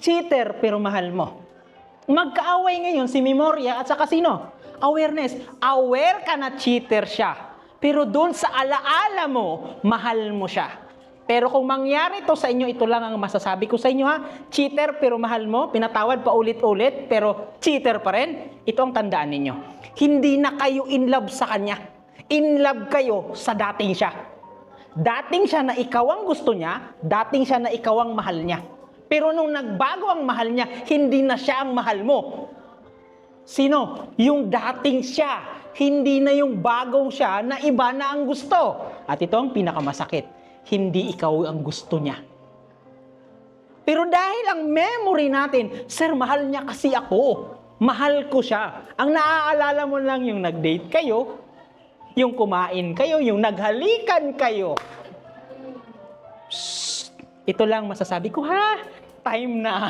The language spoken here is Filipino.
cheater pero mahal mo. Magkaaway ngayon si Memoria at saka sino? Awareness. Aware ka na cheater siya. Pero doon sa alaala mo, mahal mo siya. Pero kung mangyari to sa inyo, ito lang ang masasabi ko sa inyo ha. Cheater pero mahal mo, pinatawad pa ulit-ulit, pero cheater pa rin. Ito ang tandaan ninyo. Hindi na kayo in love sa kanya. In love kayo sa dating siya. Dating siya na ikaw ang gusto niya, dating siya na ikaw ang mahal niya. Pero nung nagbago ang mahal niya, hindi na siya ang mahal mo. Sino? Yung dating siya. Hindi na yung bagong siya na iba na ang gusto. At ito ang pinakamasakit. Hindi ikaw ang gusto niya. Pero dahil ang memory natin, sir, mahal niya kasi ako. Mahal ko siya. Ang naaalala mo lang yung nag-date kayo, yung kumain kayo, yung naghalikan kayo. Shhh, ito lang masasabi ko, ha? Time na.